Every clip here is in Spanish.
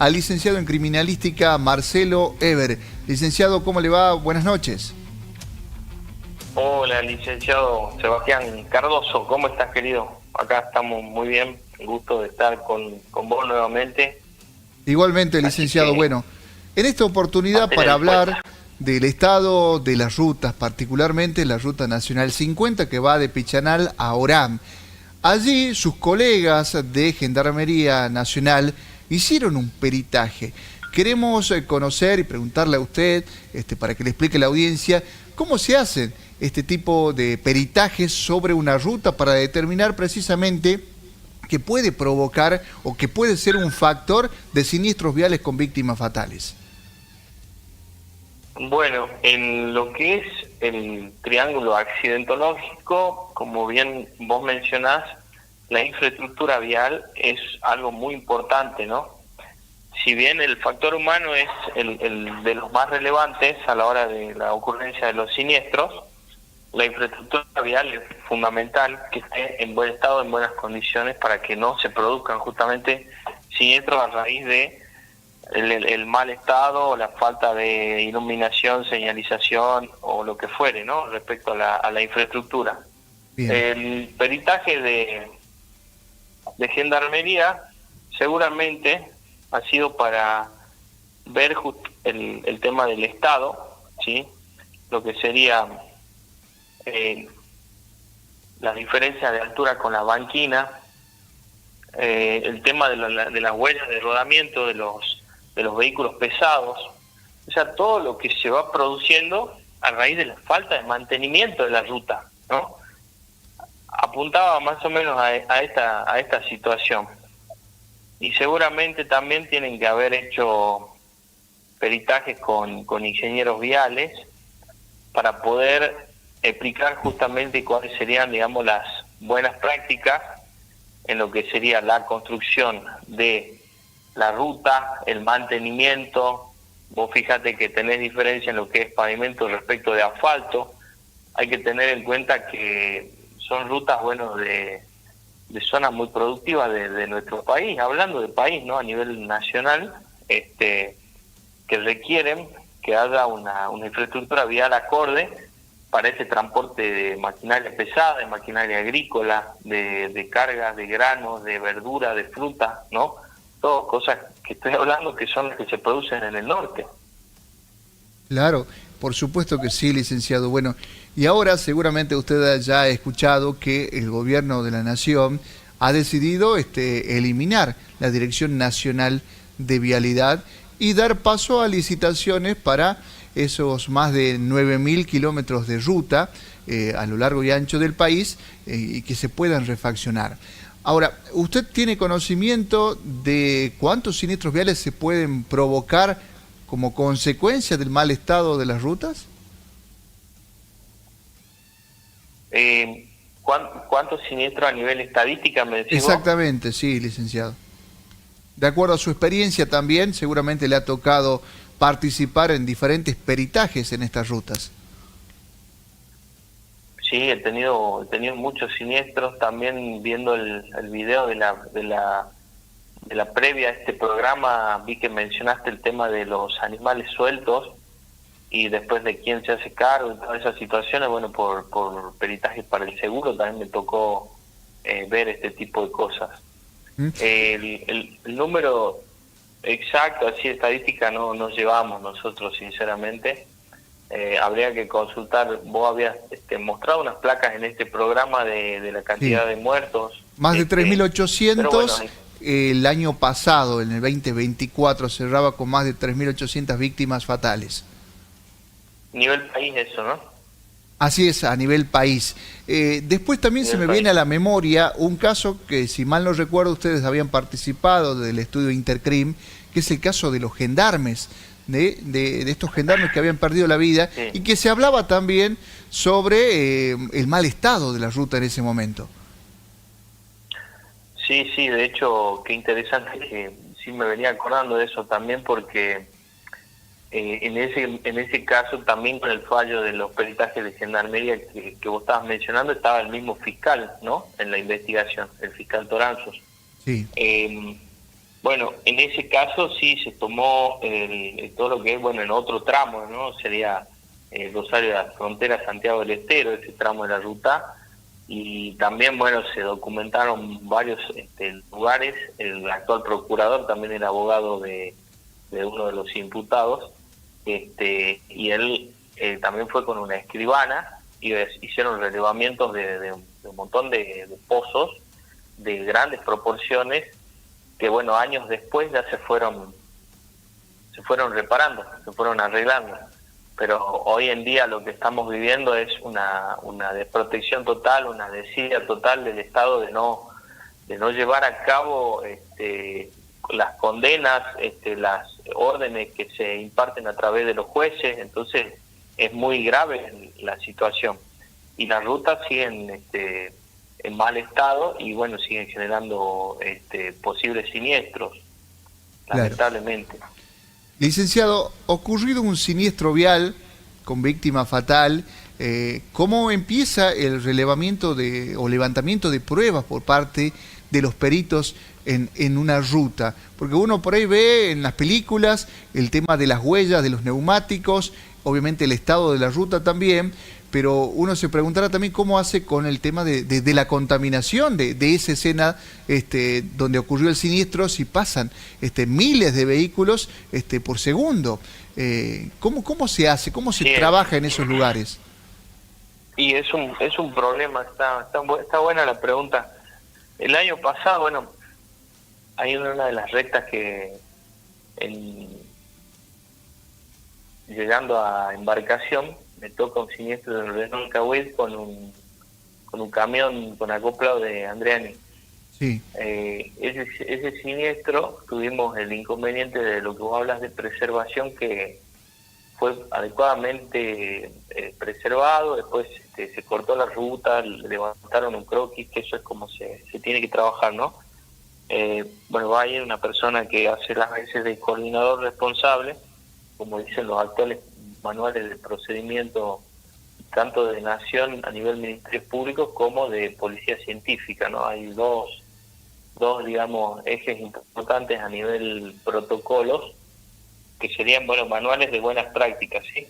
al licenciado en Criminalística Marcelo Eber. Licenciado, ¿cómo le va? Buenas noches. Hola, licenciado Sebastián Cardoso, ¿cómo estás, querido? Acá estamos muy bien, gusto de estar con vos nuevamente. Igualmente, licenciado, bueno, en esta oportunidad para hablar del estado de las rutas, particularmente la Ruta Nacional 50 que va de Pichanal a Orán. Allí sus colegas de Gendarmería Nacional hicieron un peritaje. Queremos conocer y preguntarle a usted, para que le explique a la audiencia, cómo se hacen este tipo de peritajes sobre una ruta para determinar precisamente que puede provocar o que puede ser un factor de siniestros viales con víctimas fatales. Bueno, en lo que es el triángulo accidentológico, como bien vos mencionás, la infraestructura vial es algo muy importante, ¿no? Si bien el factor humano es el de los más relevantes a la hora de la ocurrencia de los siniestros, la infraestructura vial es fundamental que esté en buen estado, en buenas condiciones, para que no se produzcan justamente siniestros a raíz de el mal estado o la falta de iluminación, señalización o lo que fuere, ¿no? Respecto a la infraestructura. Bien. El peritaje de Gendarmería seguramente ha sido para ver el tema del estado, ¿sí? Lo que sería la diferencia de altura con la banquina, el tema de las huellas de rodamiento de los vehículos pesados, o sea, todo lo que se va produciendo a raíz de la falta de mantenimiento de la ruta, ¿no? Apuntaba más o menos a esta situación. Y seguramente también tienen que haber hecho peritajes con ingenieros viales para poder explicar justamente cuáles serían, digamos, las buenas prácticas en lo que sería la construcción de la ruta, el mantenimiento. Vos fíjate que tenés diferencia en lo que es pavimento respecto de asfalto. Hay que tener en cuenta que son rutas, bueno, de zonas muy productivas de nuestro país, hablando de país, ¿no? A nivel nacional, que requieren que haya una infraestructura vial acorde para ese transporte de maquinaria pesada, de maquinaria agrícola, de cargas, de granos, de verdura, de fruta, ¿no? Todas cosas que estoy hablando que son las que se producen en el norte. Claro, por supuesto que sí, licenciado. Bueno, y ahora seguramente usted ya ha escuchado que el gobierno de la Nación ha decidido eliminar la Dirección Nacional de Vialidad y dar paso a licitaciones para esos más de 9.000 kilómetros de ruta a lo largo y ancho del país y que se puedan refaccionar. Ahora, ¿usted tiene conocimiento de cuántos siniestros viales se pueden provocar como consecuencia del mal estado de las rutas? ¿Cuántos siniestros a nivel estadística me decís vos? Exactamente, sí, licenciado. De acuerdo a su experiencia también, seguramente le ha tocado participar en diferentes peritajes en estas rutas. Sí, he tenido muchos siniestros, también viendo el video de la previa a este programa, vi que mencionaste el tema de los animales sueltos y después de quién se hace cargo y todas esas situaciones. Bueno, por peritajes para el seguro también me tocó ver este tipo de cosas. El número exacto, así estadística, no nos llevamos nosotros, sinceramente. Habría que consultar. Vos habías mostrado unas placas en este programa de la cantidad de muertos. Más de 3.800, bueno, el año pasado, en el 2024, cerraba con más de 3.800 víctimas fatales. Nivel país eso, ¿no? Así es, a nivel país. Después también se me viene a la memoria un caso que, si mal no recuerdo, ustedes habían participado del estudio Intercrim, que es el caso de los gendarmes, de estos gendarmes que habían perdido la vida, sí, y que se hablaba también sobre el mal estado de la ruta en ese momento. Sí, de hecho, qué interesante que sí me venía acordando de eso también, porque en ese caso también con el fallo de los peritajes de Gendarmería que vos estabas mencionando, estaba el mismo fiscal, ¿no? En la investigación, el fiscal Toranzos. Sí. Bueno, en ese caso sí se tomó todo lo que es, bueno, en otro tramo, ¿no? Sería Rosario de la Frontera, Santiago del Estero, ese tramo de la ruta, y también, bueno, se documentaron varios lugares. El actual procurador también era abogado de uno de los imputados, y él también fue con una escribana y hicieron relevamientos de un montón de pozos de grandes proporciones que, bueno, años después ya se fueron reparando, se fueron arreglando. Pero hoy en día lo que estamos viviendo es una desprotección total, una desidia total del Estado de no llevar a cabo las condenas, las órdenes que se imparten a través de los jueces. Entonces es muy grave la situación y las rutas siguen en mal estado y, bueno, siguen generando posibles siniestros, Claro. lamentablemente. Licenciado, ocurrido un siniestro vial con víctima fatal, ¿cómo empieza el relevamiento o levantamiento de pruebas por parte de los peritos en una ruta? Porque uno por ahí ve en las películas el tema de las huellas de los neumáticos, obviamente el estado de la ruta también, pero uno se preguntará también cómo hace con el tema de la contaminación de esa escena donde ocurrió el siniestro, si pasan miles de vehículos por segundo. ¿Cómo se hace? ¿Cómo se Sí, trabaja en esos lugares? y es un problema. Está buena la pregunta. El año pasado, bueno, hay una de las rectas que llegando a Embarcación me toca un siniestro de Renault Cahuil con un camión con acoplado de Andreani. Sí, Ese siniestro tuvimos el inconveniente de lo que vos hablas de preservación, que fue adecuadamente preservado. Después se cortó la ruta, levantaron un croquis, que eso es como se tiene que trabajar, ¿no? Bueno, va a ir una persona que hace las veces de coordinador responsable, como dicen los actuales manuales de procedimiento, tanto de Nación a nivel Ministerios Públicos como de Policía Científica, ¿no? Hay dos digamos, ejes importantes a nivel protocolos, que serían, bueno, manuales de buenas prácticas, ¿sí?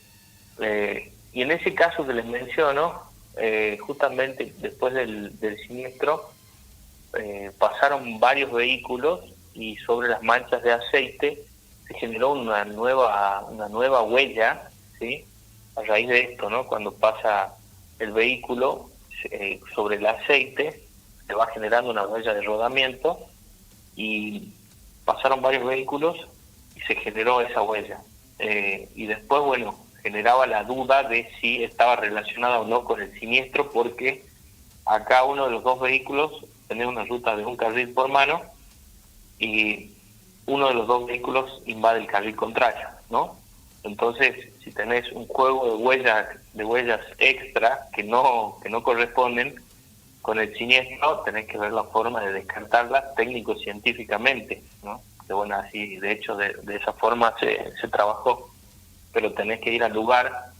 Y en ese caso que les menciono, justamente después del siniestro, pasaron varios vehículos y sobre las manchas de aceite se generó una nueva huella, ¿sí? A raíz de esto, ¿no? Cuando pasa el vehículo sobre el aceite, se va generando una huella de rodamiento y pasaron varios vehículos y se generó esa huella. Y después, bueno, generaba la duda de si estaba relacionada o no con el siniestro, porque acá uno de los dos vehículos tenía una ruta de un carril por mano y uno de los dos vehículos invade el carril contrario, ¿no? Entonces, si tenés un juego de huellas extra que no corresponden con el siniestro, tenés que ver la forma de descartarlas técnico-científicamente, ¿no? Que, bueno, así, de hecho, de esa forma se trabajó. Pero tenés que ir al lugar,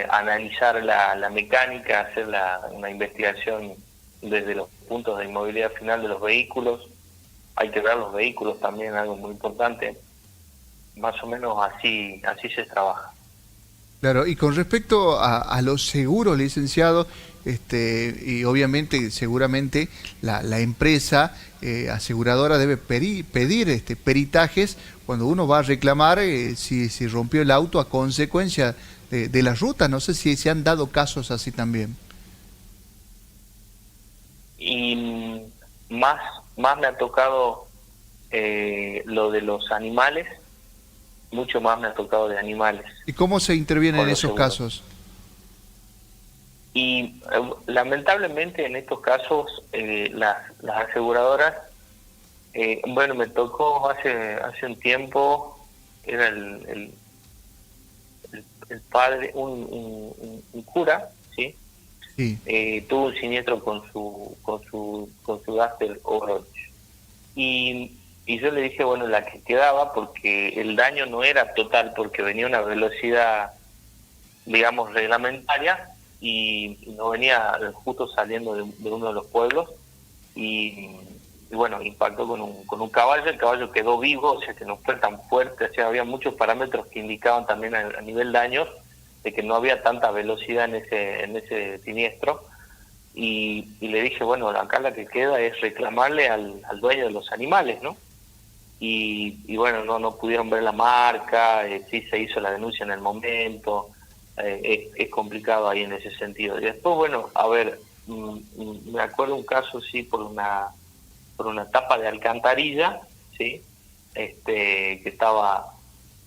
analizar la mecánica, hacer una investigación desde los puntos de inmovilidad final de los vehículos. Hay que ver los vehículos también, algo muy importante. Más o menos así se trabaja. claro. Y con respecto a los seguros, licenciado, y obviamente, seguramente, la empresa aseguradora debe pedir peritajes cuando uno va a reclamar si rompió el auto a consecuencia de la ruta. No sé si se han dado casos así también. Y más me ha tocado lo de los animales, mucho más me ha tocado de animales ¿Y cómo se interviene con en los esos seguros. casos? Y lamentablemente en estos casos las aseguradoras, bueno, me tocó hace un tiempo, era el padre, un cura, ¿sí? Sí, Tuvo un siniestro con su Duster Oroch. Y yo le dije, bueno, la que quedaba, porque el daño no era total, porque venía a una velocidad, digamos, reglamentaria, y no venía justo saliendo de uno de los pueblos, y y bueno, impactó con un caballo. El caballo quedó vivo, o sea que no fue tan fuerte, o sea, había muchos parámetros que indicaban también a nivel daños de que no había tanta velocidad en ese siniestro. Y le dije, bueno, acá la que queda es reclamarle al dueño de los animales, ¿no? Y bueno, no pudieron ver la marca, sí se hizo la denuncia en el momento, es complicado ahí en ese sentido. Y después, bueno, a ver, me acuerdo un caso, sí, por una tapa de alcantarilla, sí, que estaba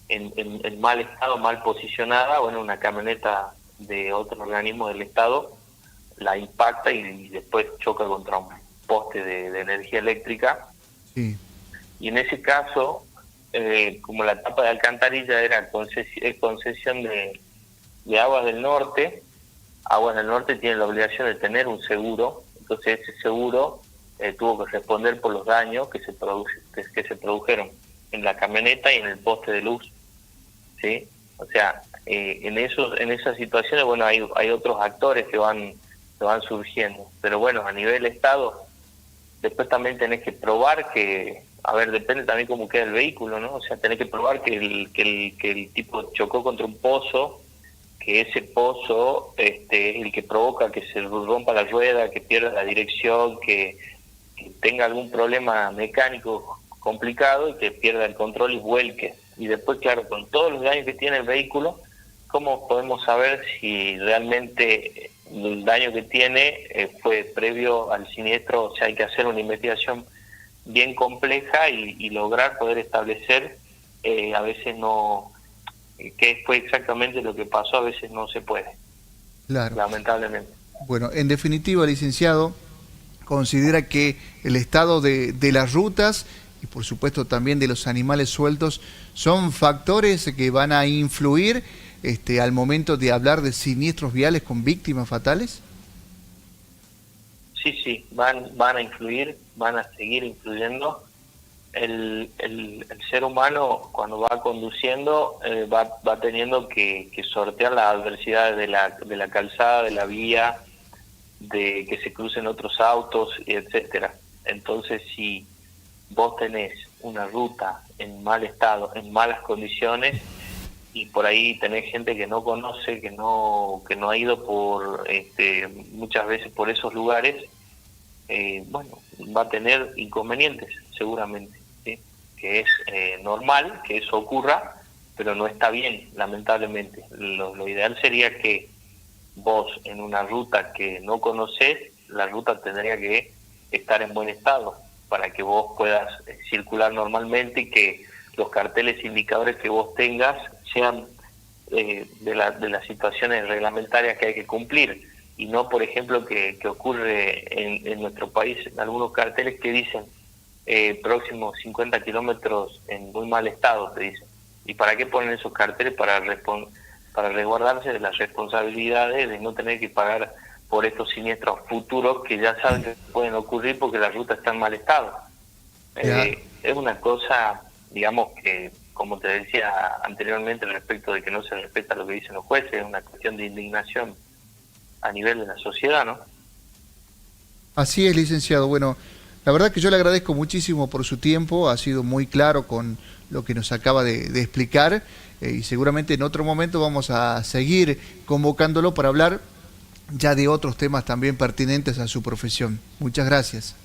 en mal estado, mal posicionada. Bueno, una camioneta de otro organismo del Estado la impacta y después choca contra un poste de energía eléctrica. Sí. Y en ese caso, como la tapa de alcantarilla era concesión de Aguas del Norte, Aguas del Norte tiene la obligación de tener un seguro. Entonces ese seguro tuvo que responder por los daños que se produjeron en la camioneta y en el poste de luz, ¿sí? O sea, en esas situaciones, bueno, hay otros actores que van surgiendo, pero bueno, a nivel Estado, después también tenés que probar que, a ver, depende también cómo queda el vehículo, ¿no? O sea, tenés que probar que el tipo chocó contra un pozo, que ese pozo es el que provoca que se rompa la rueda, que pierda la dirección, que tenga algún problema mecánico complicado y que pierda el control y vuelque. Y después, claro, con todos los daños que tiene el vehículo, ¿cómo podemos saber si realmente el daño que tiene fue previo al siniestro? O sea, hay que hacer una investigación bien compleja y lograr poder establecer, a veces no, qué fue exactamente lo que pasó, a veces no se puede, Claro. lamentablemente. Bueno, en definitiva, licenciado, considera que el estado de las rutas y por supuesto también de los animales sueltos son factores que van a influir al momento de hablar de siniestros viales con víctimas fatales. Sí, van a influir, van a seguir influyendo. El ser humano, cuando va conduciendo, va teniendo que sortear las adversidades de la calzada, de la vía, de que se crucen otros autos, etcétera. Entonces, si vos tenés una ruta en mal estado, en malas condiciones, y por ahí tenés gente que no conoce, que no ha ido por muchas veces por esos lugares, bueno, va a tener inconvenientes seguramente, ¿sí? Que es normal que eso ocurra, pero no está bien, lamentablemente. Lo ideal sería que vos, en una ruta que no conocés, la ruta tendría que estar en buen estado para que vos puedas circular normalmente y que los carteles indicadores que vos tengas sean de las situaciones reglamentarias que hay que cumplir, y no, por ejemplo, que ocurre en nuestro país, en algunos carteles que dicen próximos 50 kilómetros en muy mal estado, te dicen. ¿Y para qué ponen esos carteles? Para resguardarse de las responsabilidades de no tener que pagar por estos siniestros futuros que ya saben que pueden ocurrir porque la ruta está en mal estado. Es una cosa, digamos, que, como te decía anteriormente, respecto de que no se respeta lo que dicen los jueces, es una cuestión de indignación a nivel de la sociedad, ¿no? Así es, licenciado. Bueno, la verdad que yo le agradezco muchísimo por su tiempo, ha sido muy claro con lo que nos acaba de explicar, y seguramente en otro momento vamos a seguir convocándolo para hablar ya de otros temas también pertinentes a su profesión. Muchas gracias.